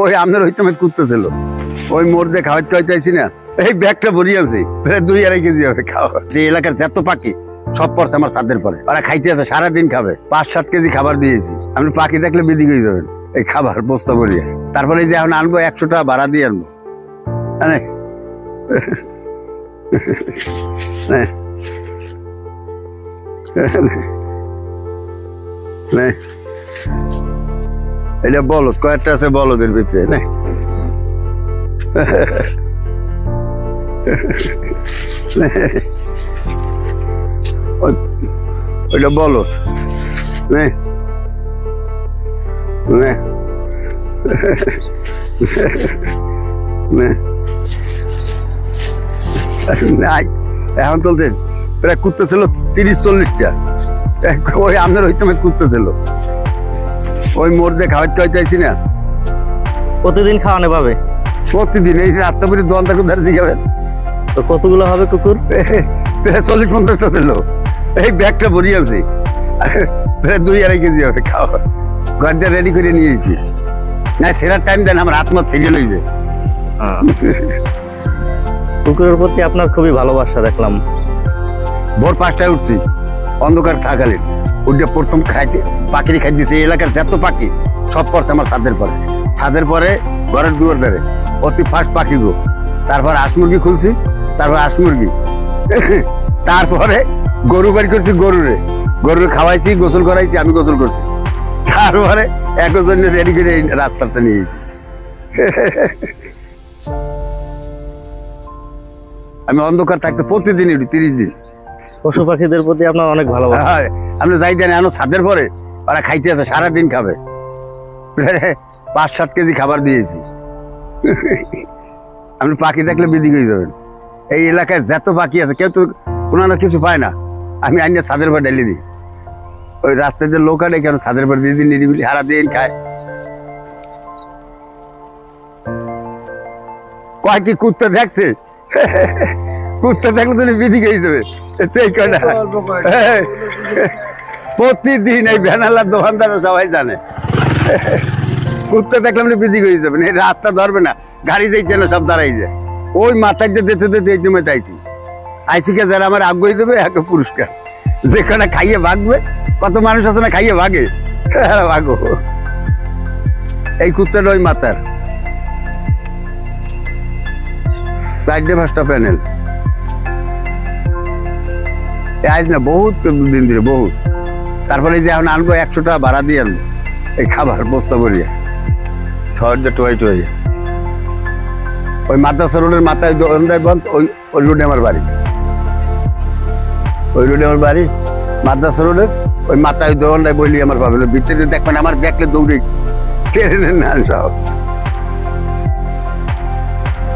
ওই আপনার ওই তোমার কুত্তা ছিল ওই মোড় দিয়ে খাওয়াইতে খাওয়াইতেছি না, এই ব্যাগটা ভরি আছে প্রায় 2-2.5 কেজি হবে খাওয়া। যে এলাকার যত পাখি সব পড়ছে আমার ছাদের পরে, ওরা খাইতে আছে সারাদিন খাবে। 5-7 কেজি খাবার দিয়েছি, আপনি পাখি দেখলে বেদিক হয়ে যাবেন এই খাবার বস্তা ভরিয়ে। তারপরে যে এখন আনবো 100 টাকা ভাড়া দিয়ে আনবো। এটা বলদ কয়েকটা আছে, বলদের ভিতরে না ওইটা বলদ এখন চলতে প্রায় কুত্তা ছিল 30-40টা। ওই আপনার ওই তোমার কুত্তা ছিল ওই মোড় দিয়ে খাওয়াইতে খাওয়াইতেছি না। প্রতিদিন খাওয়ানো পাবে? প্রতিদিন এই রাস্তা করে দোকানদার কোথায় শিখাবেন। তো কতগুলো হবে কুকুর? প্রায় 40-50টা ছিল, এই ব্যাগটা ভরি আছে প্রায় 2-2.5 কেজি হবে খাওয়া। ঘরটা রেডি করে নিয়েছি না, সেরার টাইম দেন আমার আত্মা ফিরে লইবে। কুকুরের প্রতি আপনার খুবই ভালোবাসা দেখলাম। ভোর 5টায় উঠছি, অন্ধকার থাকালীন ওইটা প্রথম খাইতে পাখির খাই দিয়েছে। এই এলাকার যত পাখি সব পড়ছে আমার ছাদের পরে। ছাদের পরে ঘরের দুয়ার ধরে অতি ফার্স্ট পাখি গো, তারপর হাঁস মুরগি খুলছি, তারপর হাঁস মুরগি, তারপরে গরু বাড়ি করছি, গরুরে খাওয়াইছি, গোসল করাইছি, আমি গোসল করছি, তারপরে একজন রেডি করে রাস্তাটা নিয়েছি। আমি অন্ধকার থাকতে প্রতিদিন 30 দিন। পশু পাখিদের প্রতি আপনার অনেক ভালোবাসা। হ্যাঁ, আপনি যাইতেন এখন ছাদের পরে ওরা খাইতে আছে সারাদিন খাবে। 5-7 কেজি খাবার দিয়েছি। আপনি পাখি দেখলে বেদিক হয়ে যাবেন। এই এলাকায় যত পাখি আছে কেউ তো কোনো না কিছু পায় না, আমি আইনে ছাদের পর ঢেলে দিই। ওই রাস্তায় যে লোক আনে কেন ছাদের পর দিয়ে দিন, নিরিবিলি সারা দিন খায়। কয় কি কুত্তা দেখছে? কুত্তা দেখলে তুমি বেদিক হয়ে যাবে। প্রতিদিন এই ভ্যানালার দোকানদার সবাই জানে, কুত্তা দেখলাম বেদিক হয়ে যাবেন। এই রাস্তা ধরবে না, গাড়ি যাইতে না, সব দাঁড়াই যায়। ওই মাথায় যে যেতে যেতে এই জন্য আইসি আইসিকে যারা আমার আগ্রহী দেবে একে পুরস্কার। যেখানে খাইয়ে ভাগবে, কত মানুষ আছে না খাইয়ে ভাগে, ভাগো। এই কুত্তাটা ওই মাথার 4-5টা প্যানেল আজ না, বহুত দিন ধরে বহুত। তারপরে যে এখন আনবো 100 টাকা ভাড়া দিয়ে আনবো এই খাবার বস্তা ভরিয়ে। শহরটা টোয়াই ওই মাদ্রাসা রোডের মাথায় বন্ধ, ওই রোডে আমার বাড়ি, ওই রোডে আমার বাড়ি মাদ্রাসা রোডের ওই মাথায় দোকানটায় বললি আমার পাবে। ভিতরে দেখবেন আমার দেখলে দৌড়ে কেড়ে নেন না সব।